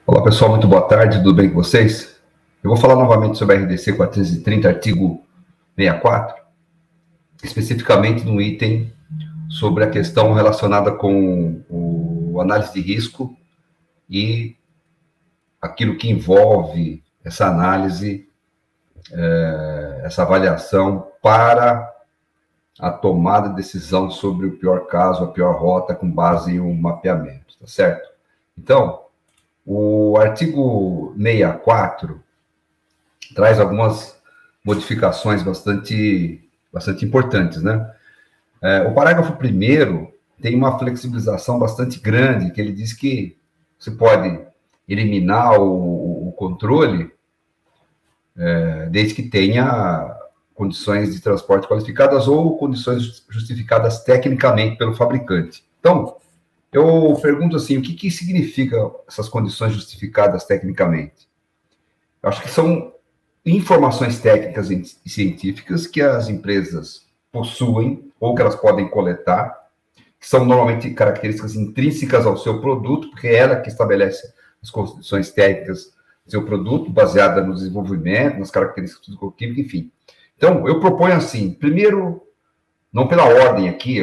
Olá pessoal, muito boa tarde, tudo bem com vocês? Eu vou falar novamente sobre a RDC 430, artigo 64, especificamente no item sobre a questão relacionada com o análise de risco e aquilo que envolve essa análise, essa avaliação para a tomada de decisão sobre o pior caso, a pior rota, com base em um mapeamento, tá certo? Então, o artigo 64 traz algumas modificações bastante importantes, né? O parágrafo 1º tem uma flexibilização bastante grande, que ele diz que você pode eliminar o controle desde que tenha condições de transporte qualificadas ou condições justificadas tecnicamente pelo fabricante. Então, eu pergunto assim, o que significa essas condições justificadas tecnicamente? Eu acho que são informações técnicas e científicas que as empresas possuem ou que elas podem coletar, que são normalmente características intrínsecas ao seu produto, porque é ela que estabelece as condições técnicas do seu produto, baseada no desenvolvimento, nas características físico-químicas, enfim. Então, eu proponho assim, primeiro, não pela ordem aqui,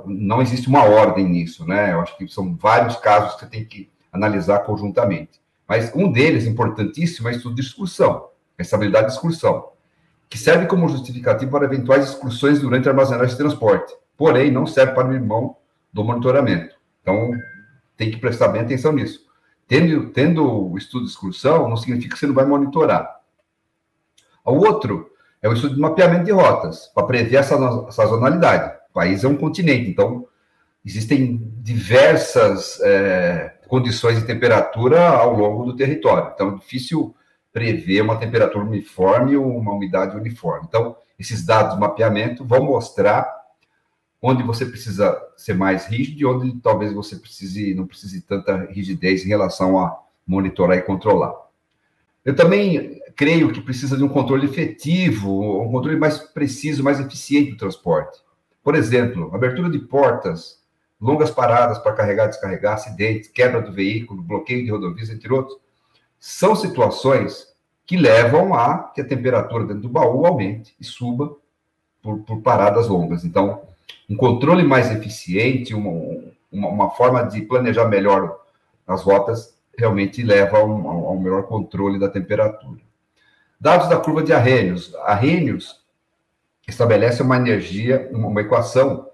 não existe uma ordem nisso, né? Eu acho que são vários casos que você tem que analisar conjuntamente. Mas um deles, importantíssimo, é o estudo de excursão, a estabilidade de excursão, que serve como justificativo para eventuais excursões durante a armazenagem de transporte, porém não serve para abrir mão do monitoramento. Então, tem que prestar bem atenção nisso. Tendo o estudo de excursão, não significa que você não vai monitorar. O outro é o estudo de mapeamento de rotas, para prever essa sazonalidade. O país é um continente, então existem diversas condições de temperatura ao longo do território. Então, é difícil prever uma temperatura uniforme ou uma umidade uniforme. Então, esses dados de mapeamento vão mostrar onde você precisa ser mais rígido e onde talvez você não precise tanta rigidez em relação a monitorar e controlar. Eu também creio que precisa de um controle efetivo, um controle mais preciso, mais eficiente do transporte. Por exemplo, abertura de portas, longas paradas para carregar e descarregar, acidentes, quebra do veículo, bloqueio de rodovias, entre outros, são situações que levam a que a temperatura dentro do baú aumente e suba por paradas longas. Então, um controle mais eficiente, uma forma de planejar melhor as rotas, realmente leva a um melhor controle da temperatura. Dados da curva de Arrhenius. Arrhenius estabelece uma equação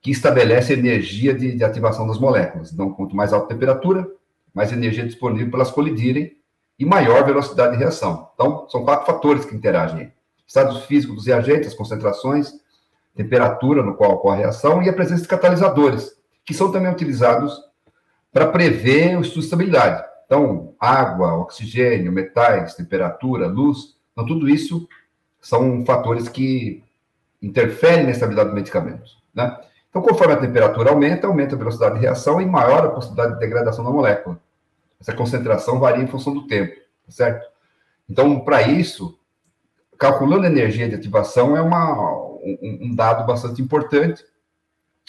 que estabelece a energia de ativação das moléculas. Então, quanto mais alta a temperatura, mais energia disponível para elas colidirem e maior velocidade de reação. Então, são 4 fatores que interagem. Estado físico dos reagentes, as concentrações, temperatura no qual ocorre a reação e a presença de catalisadores, que são também utilizados para prever o estudo de estabilidade. Então, água, oxigênio, metais, temperatura, luz, então tudo isso são fatores que interferem na estabilidade dos medicamentos, né? Então, conforme a temperatura aumenta a velocidade de reação e maior a possibilidade de degradação da molécula. Essa concentração varia em função do tempo, certo? Então, para isso, calculando a energia de ativação é um dado bastante importante.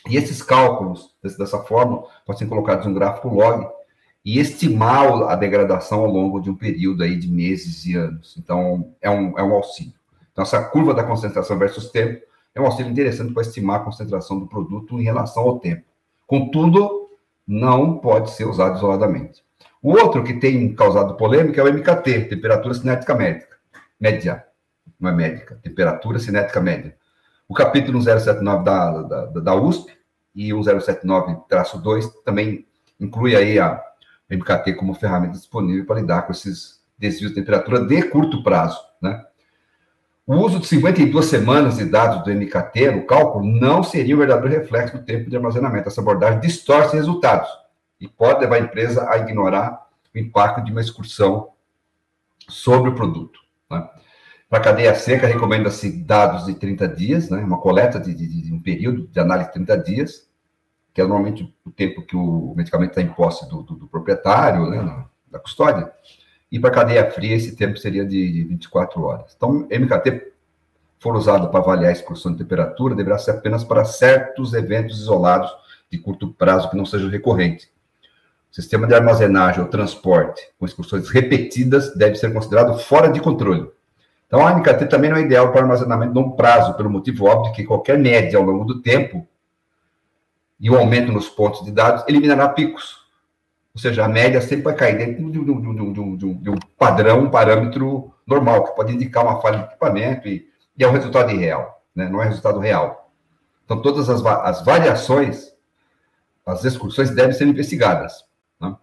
E esses cálculos, dessa forma, podem ser colocados em um gráfico log e estimar a degradação ao longo de um período aí de meses e anos. Então, é um auxílio. Então, essa curva da concentração versus tempo é um auxílio interessante para estimar a concentração do produto em relação ao tempo. Contudo, não pode ser usado isoladamente. O outro que tem causado polêmica é o MKT, temperatura cinética média. Não é médica, temperatura cinética média. O capítulo 1079 da USP e o 1079-2 também inclui aí a MKT como ferramenta disponível para lidar com esses desvios de temperatura de curto prazo, né? O uso de 52 semanas de dados do MKT no cálculo não seria um verdadeiro reflexo do tempo de armazenamento. Essa abordagem distorce resultados e pode levar a empresa a ignorar o impacto de uma excursão sobre o produto, né? Para a cadeia seca, recomenda-se dados de 30 dias, né? Uma coleta de um período de análise de 30 dias, que é normalmente o tempo que o medicamento está em posse do proprietário, né? Da custódia. E para a cadeia fria, esse tempo seria de 24 horas. Então, MKT for usado para avaliar a excursão de temperatura, deverá ser apenas para certos eventos isolados de curto prazo que não sejam recorrentes. sistema de armazenagem ou transporte com excursões repetidas deve ser considerado fora de controle. Então, a MKT também não é ideal para armazenamento de longo prazo, pelo motivo óbvio que qualquer média ao longo do tempo e o aumento nos pontos de dados eliminará picos. Ou seja, a média sempre vai cair dentro de um padrão, um parâmetro normal, que pode indicar uma falha de equipamento e é um resultado irreal, né? Não é resultado real. Então, todas as variações, as excursões devem ser investigadas. Né?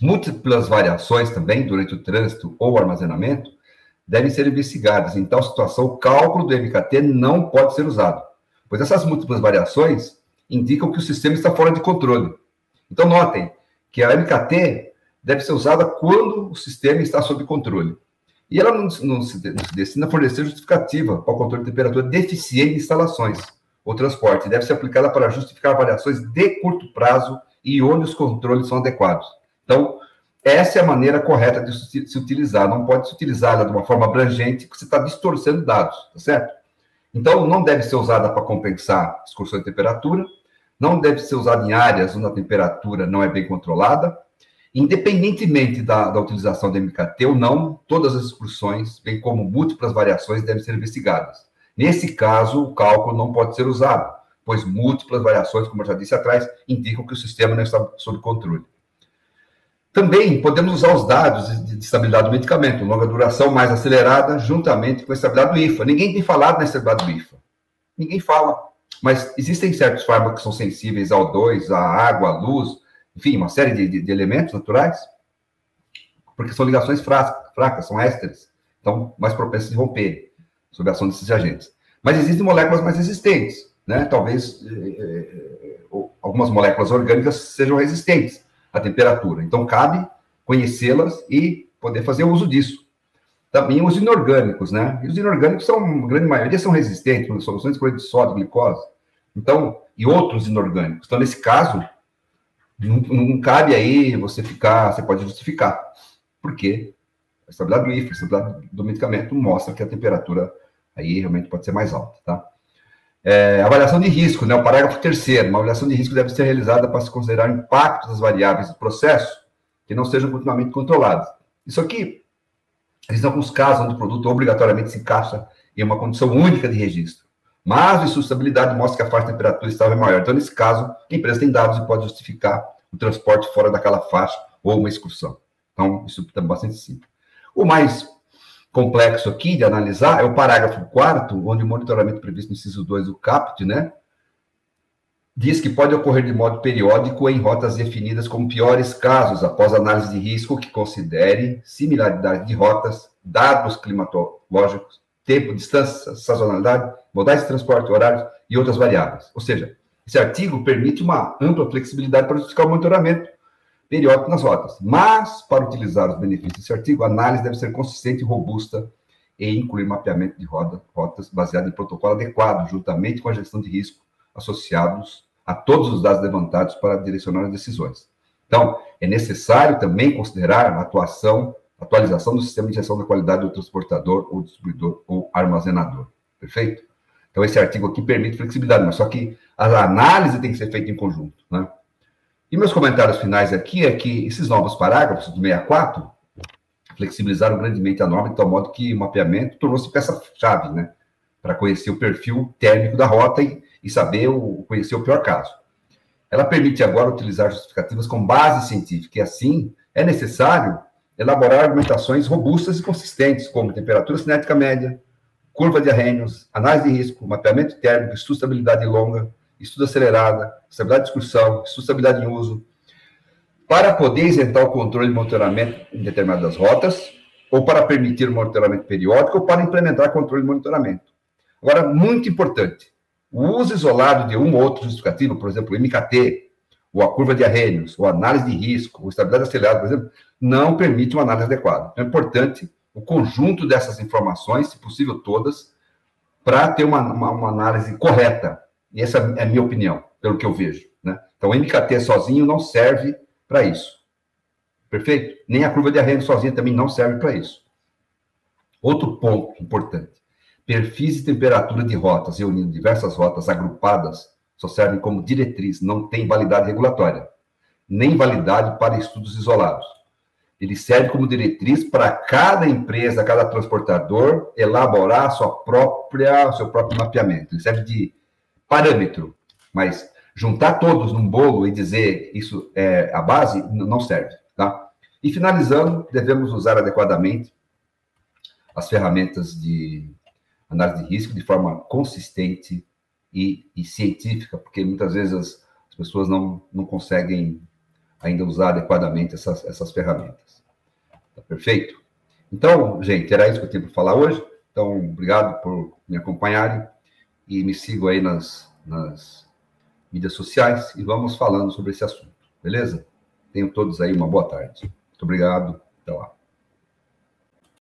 Múltiplas variações também, durante o trânsito ou armazenamento, devem ser investigadas. Em tal situação, o cálculo do MKT não pode ser usado, pois essas múltiplas variações indicam que o sistema está fora de controle. Então, notem que a MKT deve ser usada quando o sistema está sob controle. E ela não se destina a fornecer justificativa para o controle de temperatura deficiente em instalações ou transporte. Deve ser aplicada para justificar variações de curto prazo e onde os controles são adequados. Então, essa é a maneira correta de se utilizar. Não pode se utilizar ela de uma forma abrangente, porque você está distorcendo dados, tá certo? Então, não deve ser usada para compensar excursão de temperatura, não deve ser usada em áreas onde a temperatura não é bem controlada. Independentemente da utilização da MKT ou não, todas as excursões, bem como múltiplas variações, devem ser investigadas. Nesse caso, o cálculo não pode ser usado, pois múltiplas variações, como eu já disse atrás, indicam que o sistema não está sob controle. Também podemos usar os dados de estabilidade do medicamento, longa duração mais acelerada, juntamente com a estabilidade do IFA. Ninguém tem falado na estabilidade do IFA. Ninguém fala. Mas existem certos fármacos que são sensíveis ao O2, à água, à luz, enfim, uma série de elementos naturais, porque são ligações fracas, são ésteres, então mais propensas a romperem sob a ação desses agentes. Mas existem moléculas mais resistentes, né? Talvez algumas moléculas orgânicas sejam resistentes à temperatura. Então, cabe conhecê-las e poder fazer uso disso. Também os inorgânicos, né? E os inorgânicos são, a grande maioria, são resistentes, soluções de cloreto de sódio, glicose. Então, e outros inorgânicos. Então, nesse caso, não cabe aí você pode justificar. Porque a estabilidade do IFA, a estabilidade do medicamento mostra que a temperatura aí realmente pode ser mais alta, tá? Avaliação de risco, né? O parágrafo 3º. Uma avaliação de risco deve ser realizada para se considerar o impacto das variáveis do processo que não sejam continuamente controladas. Isso aqui, existem alguns casos onde o produto obrigatoriamente se encaixa em uma condição única de registro. Mas a sustentabilidade mostra que a faixa de temperatura estável é maior. Então, nesse caso, a empresa tem dados e pode justificar o transporte fora daquela faixa ou uma excursão. Então, isso é bastante simples. O mais complexo aqui de analisar é o parágrafo 4º, onde o monitoramento previsto no inciso 2 do CAPT, né, diz que pode ocorrer de modo periódico em rotas definidas como piores casos, após análise de risco que considere similaridade de rotas, dados climatológicos, tempo, distância, sazonalidade, modais de transporte, horários e outras variáveis. Ou seja, esse artigo permite uma ampla flexibilidade para justificar o monitoramento periódico nas rotas. Mas, para utilizar os benefícios desse artigo, a análise deve ser consistente e robusta e incluir mapeamento de rotas baseado em protocolo adequado, juntamente com a gestão de risco associados a todos os dados levantados para direcionar as decisões. Então, é necessário também considerar a atualização do sistema de gestão da qualidade do transportador, ou distribuidor, ou armazenador. Perfeito? Então, esse artigo aqui permite flexibilidade, mas só que a análise tem que ser feita em conjunto, né? E meus comentários finais aqui é que esses novos parágrafos do 64 flexibilizaram grandemente a norma, de tal modo que o mapeamento tornou-se peça-chave, né? Para conhecer o perfil térmico da rota e saber conhecer o pior caso. Ela permite agora utilizar justificativas com base científica, e assim é necessário elaborar argumentações robustas e consistentes, como temperatura cinética média, curva de Arrhenius, análise de risco, mapeamento térmico, estudo de estabilidade longa, estudo acelerada, estabilidade de discussão, estudo de estabilidade em uso, para poder isentar o controle de monitoramento em determinadas rotas, ou para permitir o monitoramento periódico, ou para implementar controle de monitoramento. Agora, muito importante, o uso isolado de um ou outro justificativo, por exemplo, o MKT, ou a curva de Arrhenius, ou análise de risco, ou estabilidade acelerada, por exemplo, não permite uma análise adequada. Então, é importante o conjunto dessas informações, se possível todas, para ter uma análise correta. E essa é a minha opinião, pelo que eu vejo, né? Então, o MKT sozinho não serve para isso. Perfeito? Nem a curva de Arrhenius sozinha também não serve para isso. Outro ponto importante. Perfis de temperatura de rotas, reunindo diversas rotas agrupadas, só servem como diretriz, não tem validade regulatória. nem validade para estudos isolados. Ele serve como diretriz para cada empresa, cada transportador, elaborar seu próprio mapeamento. Ele serve de parâmetro, mas juntar todos num bolo e dizer isso é a base, não serve, tá? E finalizando, devemos usar adequadamente as ferramentas de análise de risco de forma consistente e científica, porque muitas vezes as pessoas não conseguem ainda usar adequadamente essas ferramentas. Tá perfeito? Então, gente, era isso que eu tinha para falar hoje. Então, obrigado por me acompanharem e me sigam aí nas mídias sociais e vamos falando sobre esse assunto, beleza? Tenham todos aí uma boa tarde. Muito obrigado. Até lá.